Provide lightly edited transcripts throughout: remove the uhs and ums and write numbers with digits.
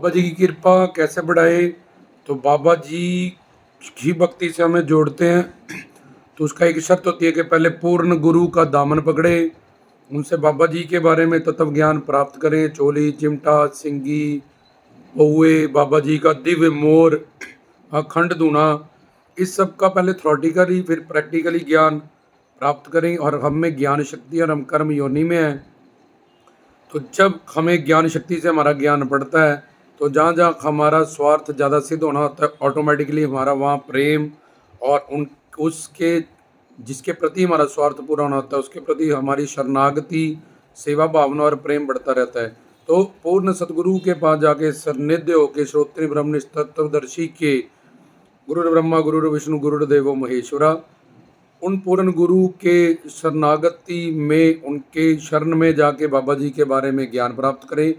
बाबा जी की कृपा कैसे बढ़ाए? तो बाबा जी की भक्ति से हमें जोड़ते हैं। तो उसका एक शर्त होती है कि पहले पूर्ण गुरु का दामन पकड़े, उनसे बाबा जी के बारे में तत्व ज्ञान प्राप्त करें। चोली, चिमटा, सिंगी, पौए, बाबा जी का दिव्य मोर, अखंड धुना, इस सब का पहले थ्योरेटिकली फिर प्रैक्टिकली ज्ञान प्राप्त करें। और हम में ज्ञान शक्ति और हम कर्म योनि में हैं। तो जब हमें ज्ञान शक्ति से हमारा ज्ञान बढ़ता है तो जहाँ जहाँ हमारा स्वार्थ ज़्यादा सिद्ध होना होता है, ऑटोमेटिकली हमारा वहाँ प्रेम और उन उसके जिसके प्रति हमारा स्वार्थ पूरा होना होता है उसके प्रति हमारी शरणागति, सेवा भावना और प्रेम बढ़ता रहता है। तो पूर्ण सतगुरु के पास जाके सन्निध्य होके श्रोत्रिय ब्रह्मनिष्ठ तत्वदर्शी के गुरुर ब्रह्मा गुरुर विष्णु गुरुर्देवो महेश्वरा, उन पूर्ण गुरु के शरणागति में उनके शरण में जाके बाबा जी के बारे में ज्ञान प्राप्त करें।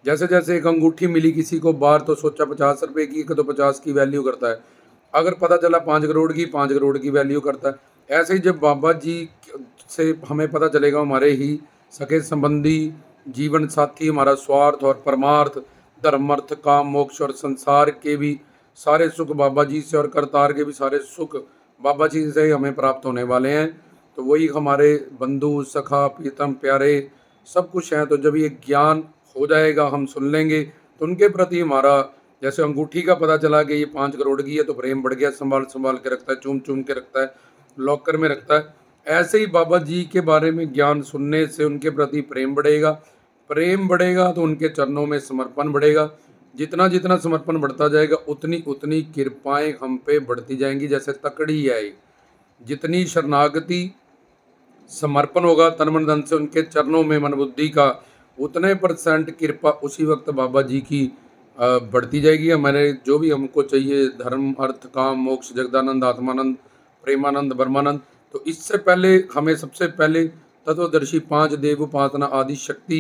जैसे जैसे एक अंगूठी मिली किसी को बाहर तो सोचा 50 रुपए की, तो 50 की वैल्यू करता है। अगर पता चला 5 करोड़ की, 5 करोड़ की वैल्यू करता है। ऐसे ही जब बाबा जी से हमें पता चलेगा हमारे ही सके संबंधी, जीवन साथी, हमारा स्वार्थ और परमार्थ, धर्म अर्थ काम मोक्ष और संसार के भी सारे सुख बाबा जी से और करतार के भी सारे सुख बाबा जी से हमें प्राप्त होने वाले हैं। तो वही हमारे बंधु सखा प्रीतम प्यारे सब कुछ हैं। तो जब ये ज्ञान हो जाएगा, हम सुन लेंगे, तो उनके प्रति हमारा, जैसे अंगूठी का पता चला कि ये 5 करोड़ की है तो प्रेम बढ़ गया, संभाल संभाल के रखता है, चूम चूम के रखता है, लॉकर में रखता है। ऐसे ही बाबा जी के बारे में ज्ञान सुनने से उनके प्रति प्रेम बढ़ेगा। प्रेम बढ़ेगा तो उनके चरणों में समर्पण बढ़ेगा। जितना जितना समर्पण बढ़ता जाएगा उतनी उतनी कृपाएं हम पे बढ़ती जाएंगी। जैसे तकड़ी है, जितनी शरणागति समर्पण होगा तन मन धन से उनके चरणों में मन बुद्धि का, उतने % कृपा उसी वक्त बाबा जी की बढ़ती जाएगी। हमारे जो भी हमको चाहिए, धर्म अर्थ काम मोक्ष जगदानंद आत्मानंद प्रेमानंद ब्रह्मानंद, तो इससे पहले हमें सबसे पहले तत्वदर्शी 5 देव उपासना आदि शक्ति,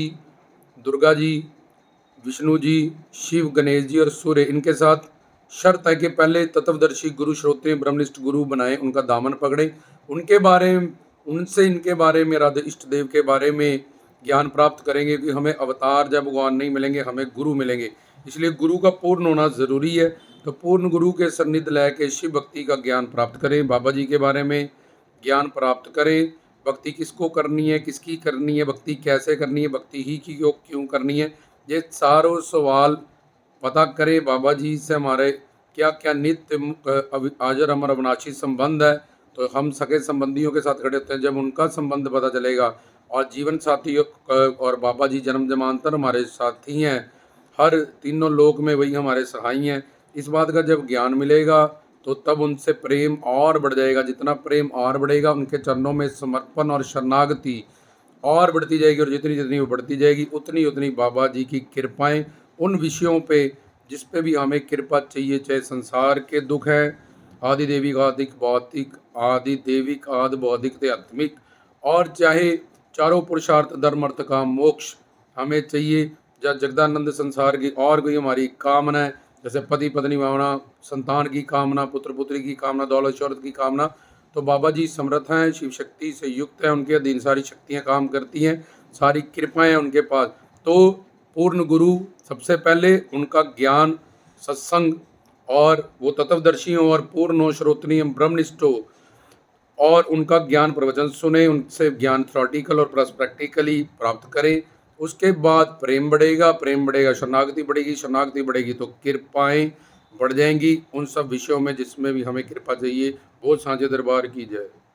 दुर्गा जी, विष्णु जी, शिव, गणेश जी और सूर्य, इनके साथ शर्त है कि पहले तत्वदर्शी गुरु श्रोत्रिय ब्रह्मनिष्ठ गुरु बनाए, उनका दामन पकड़े, उनके बारे उनसे इनके बारे में राधे इष्ट देव के बारे में ज्ञान प्राप्त करेंगे। कि हमें अवतार जब भगवान नहीं मिलेंगे, हमें गुरु मिलेंगे, इसलिए गुरु का पूर्ण होना ज़रूरी है। तो पूर्ण गुरु के सन्निध लय के शिव भक्ति का ज्ञान प्राप्त करें, बाबा जी के बारे में ज्ञान प्राप्त करें। भक्ति किसको करनी है, किसकी करनी है, भक्ति कैसे करनी है, भक्ति ही की क्यों करनी है, ये सारों सवाल पता करें। बाबा जी से हमारे क्या क्या नित्य आजर अमर अविनाशी संबंध है, तो हम सगे संबंधियों के साथ खड़े होते हैं। जब उनका संबंध पता चलेगा और जीवन साथी और बाबा जी जन्म जमांतर हमारे साथी हैं, हर तीनों लोक में वही हमारे सहाय हैं, इस बात का जब ज्ञान मिलेगा तो तब उनसे प्रेम और बढ़ जाएगा। जितना प्रेम और बढ़ेगा उनके चरणों में समर्पण और शरणागति और बढ़ती जाएगी, और जितनी जितनी वो बढ़ती जाएगी उतनी उतनी बाबा जी की कृपाएं उन विषयों पे जिस पे भी हमें कृपा चाहिए, चाहे संसार के दुख है, आदि देविक आदिक भौतिक, आदि देविक आदि बौद्धिक ते आत्मिक, और चाहे चारों पुरुषार्थ धर्म अर्थ काम मोक्ष हमें चाहिए, या जगदानंद संसार की और कोई हमारी कामना है, जैसे पति पत्नी भावना, संतान की कामना, पुत्र पुत्री की कामना, दौलत शौहरत की कामना, तो बाबा जी समर्थ हैं, शिव शक्ति से युक्त हैं, उनके अधीन सारी शक्तियाँ काम करती हैं, सारी कृपाएं उनके पास। तो पूर्ण गुरु सबसे पहले उनका ज्ञान सत्संग, और वो तत्वदर्शी हो और पूर्ण हो, श्रोत्रिय ब्रह्मनिष्ठ हो, और उनका ज्ञान प्रवचन सुने, उनसे ज्ञान थ्योरेटिकल और प्लस प्रैक्टिकली प्राप्त करें। उसके बाद प्रेम बढ़ेगा, प्रेम बढ़ेगा शरणागति बढ़ेगी, शरणागति बढ़ेगी तो कृपाएं बढ़ जाएंगी उन सब विषयों में जिसमें भी हमें कृपा चाहिए। वो सांझे दरबार की जय।